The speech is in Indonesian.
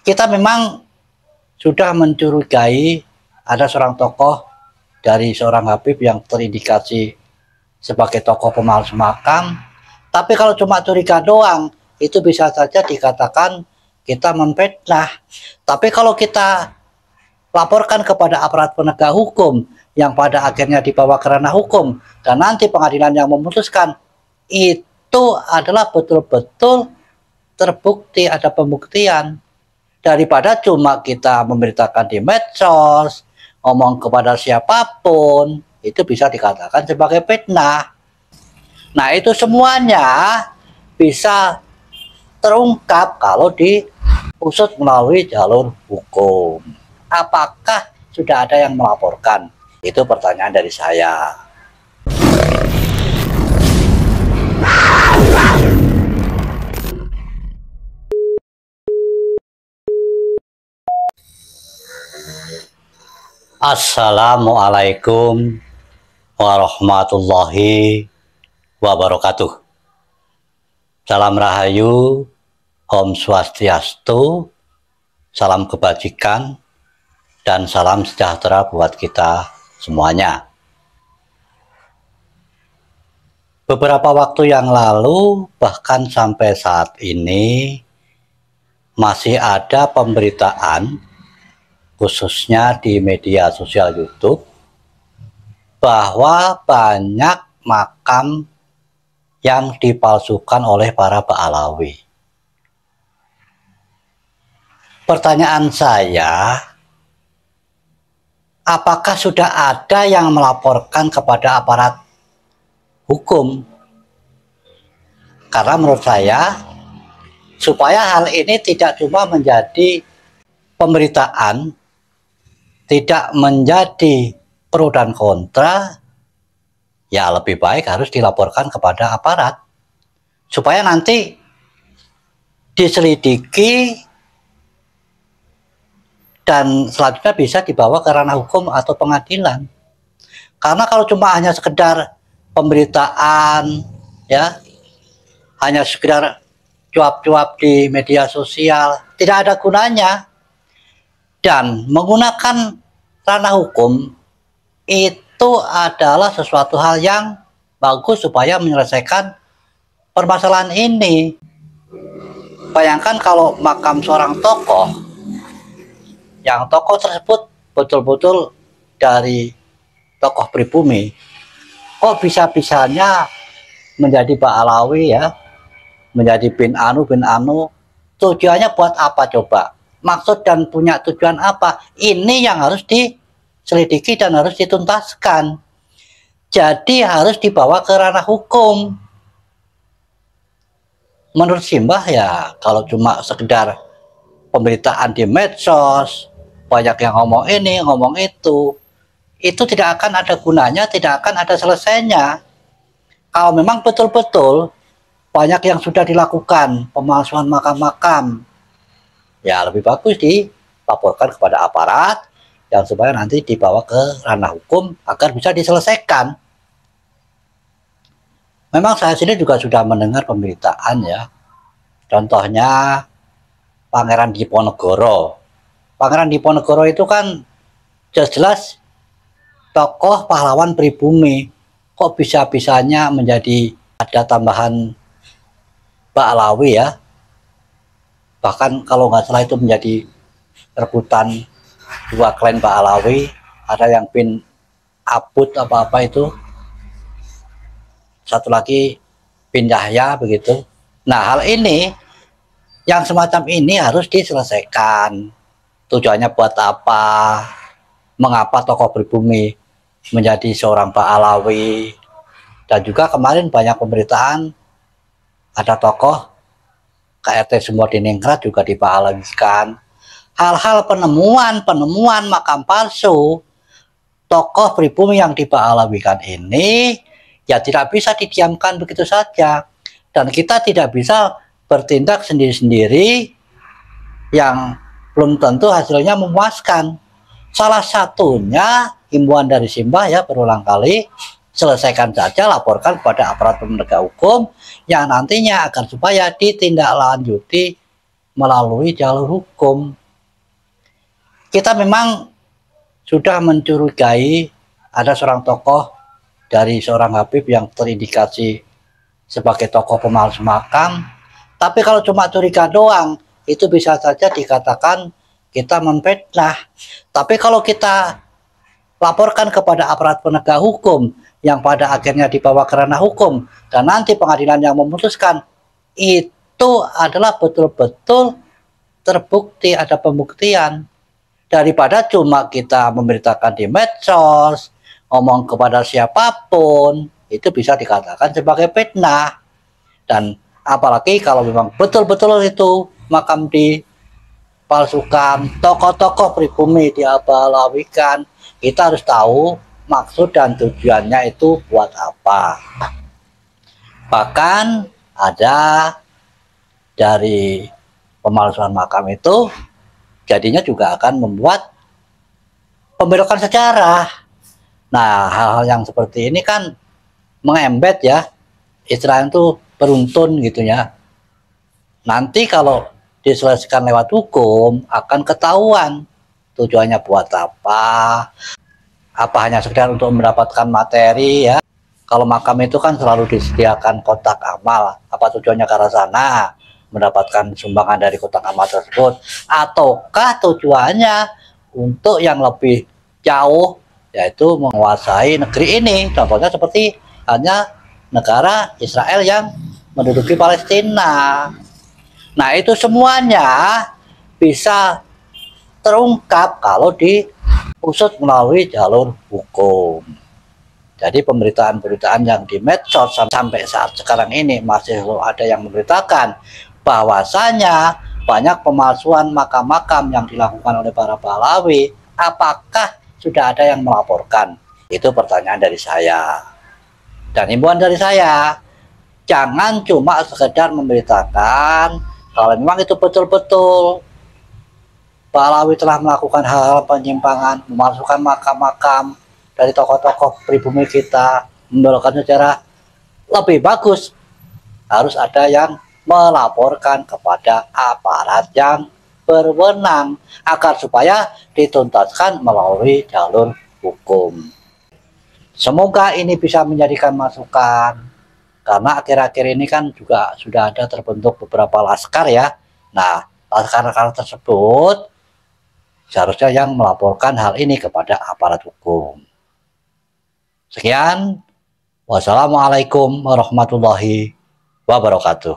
kita memang sudah mencurigai ada seorang tokoh dari seorang Habib yang terindikasi sebagai tokoh pemalas makam. Tapi kalau cuma curiga doang, itu bisa saja dikatakan kita memfitnah. Tapi kalau kita laporkan kepada aparat penegak hukum yang pada akhirnya dibawa ke ranah hukum dan nanti pengadilan yang memutuskan, itu adalah betul-betul terbukti, ada pembuktian. Daripada cuma kita memberitakan di medsos, ngomong kepada siapapun, itu bisa dikatakan sebagai fitnah. Nah, itu semuanya bisa terungkap kalau diusut melalui jalur hukum. Apakah sudah ada yang melaporkan? Itu pertanyaan dari saya. Assalamualaikum warahmatullahi wabarakatuh. Salam Rahayu, Om Swastiastu, salam kebajikan, dan salam sejahtera buat kita semuanya. Beberapa waktu yang lalu, bahkan sampai saat ini, masih ada pemberitaan, khususnya di media sosial YouTube, bahwa banyak makam yang dipalsukan oleh para Ba'alawi. Pertanyaan saya, apakah sudah ada yang melaporkan kepada aparat hukum? Karena menurut saya, supaya hal ini tidak cuma menjadi pemberitaan, tidak menjadi pro dan kontra, ya lebih baik harus dilaporkan kepada aparat supaya nanti diselidiki dan selanjutnya bisa dibawa ke ranah hukum atau pengadilan. Karena kalau cuma hanya sekedar pemberitaan, ya, hanya sekedar cuap-cuap di media sosial, tidak ada gunanya. Dan menggunakan ranah hukum itu adalah sesuatu hal yang bagus supaya menyelesaikan permasalahan ini. Bayangkan kalau makam seorang tokoh, yang tokoh tersebut betul-betul dari tokoh pribumi, kok bisa-bisanya menjadi Ba'alawi, ya, menjadi bin anu, tujuannya buat apa coba? Maksud dan punya tujuan apa? Ini yang harus diselidiki dan harus dituntaskan. Jadi harus dibawa ke ranah hukum. Menurut Simbah, ya, kalau cuma sekedar pemberitaan di medsos, banyak yang ngomong ini, ngomong itu tidak akan ada gunanya, tidak akan ada selesainya. Kalau memang betul-betul banyak yang sudah dilakukan pemalsuan makam-makam, ya lebih bagus dilaporkan kepada aparat yang supaya nanti dibawa ke ranah hukum agar bisa diselesaikan. Memang saya sendiri juga sudah mendengar pemberitaan, ya. Contohnya Pangeran Diponegoro. Pangeran Diponegoro itu kan jelas-jelas tokoh pahlawan pribumi. Kok bisa-bisanya menjadi ada tambahan Ba'alawi, ya. Bahkan kalau nggak salah itu menjadi rebutan dua klan Ba'alawi, ada yang bin Abud apa-apa itu, satu lagi bin Yahya begitu. Nah, hal ini yang semacam ini harus diselesaikan. Tujuannya buat apa? Mengapa tokoh pribumi menjadi seorang Ba'alawi? Dan juga kemarin banyak pemberitaan ada tokoh KRT Sumodiningrat juga diba'alawikan. Hal-hal penemuan makam palsu tokoh pribumi yang diba'alawikan ini ya tidak bisa didiamkan begitu saja, dan kita tidak bisa bertindak sendiri-sendiri yang belum tentu hasilnya memuaskan. Salah satunya himbauan dari Simbah, ya, berulang kali, selesaikan saja, laporkan kepada aparat penegak hukum yang nantinya agar supaya ditindaklanjuti melalui jalur hukum. Kita memang sudah mencurigai ada seorang tokoh dari seorang Habib yang terindikasi sebagai tokoh pemalsu makam. Tapi kalau cuma curiga doang, itu bisa saja dikatakan kita memfitnah. Tapi kalau kita laporkan kepada aparat penegak hukum yang pada akhirnya dibawa ke ranah hukum dan nanti pengadilan yang memutuskan, itu adalah betul-betul terbukti, ada pembuktian. Daripada cuma kita memberitakan di medsos, ngomong kepada siapapun, itu bisa dikatakan sebagai fitnah. Dan apalagi kalau memang betul-betul itu makam dipalsukan, tokoh-tokoh pribumi diabalawikan, kita harus tahu maksud dan tujuannya itu buat apa. Bahkan ada dari pemalsuan makam itu jadinya juga akan membuat pembelokan sejarah. Nah, hal-hal yang seperti ini kan mengembet ya, istilahnya itu beruntun gitu ya. Nanti kalau diselesaikan lewat hukum akan ketahuan tujuannya buat apa hanya sekedar untuk mendapatkan materi ya. Kalau makam itu kan selalu disediakan kotak amal, apa tujuannya ke arah sana, mendapatkan sumbangan dari kotak amal tersebut, ataukah tujuannya untuk yang lebih jauh, yaitu menguasai negeri ini. Contohnya seperti hanya negara Israel yang menduduki Palestina. Nah, itu semuanya bisa terungkap kalau diusut melalui jalur hukum. Jadi pemberitaan-pemberitaan yang di medsos sampai saat sekarang ini masih ada yang memberitakan bahwasanya banyak pemalsuan makam-makam yang dilakukan oleh para pahlawi. Apakah sudah ada yang melaporkan? Itu pertanyaan dari saya. Dan himbauan dari saya, jangan cuma sekedar memberitakan kalau memang itu betul-betul pahlawi telah melakukan hal-hal penyimpangan, memalsukan makam-makam dari tokoh-tokoh pribumi kita, membelokkan sejarah. Lebih bagus harus ada yang melaporkan kepada aparat yang berwenang agar supaya dituntaskan melalui jalur hukum. Semoga ini bisa menjadikan masukan, karena akhir-akhir ini kan juga sudah ada terbentuk beberapa laskar ya. Nah, laskar-laskar tersebut seharusnya yang melaporkan hal ini kepada aparat hukum. Sekian, wassalamualaikum warahmatullahi wabarakatuh.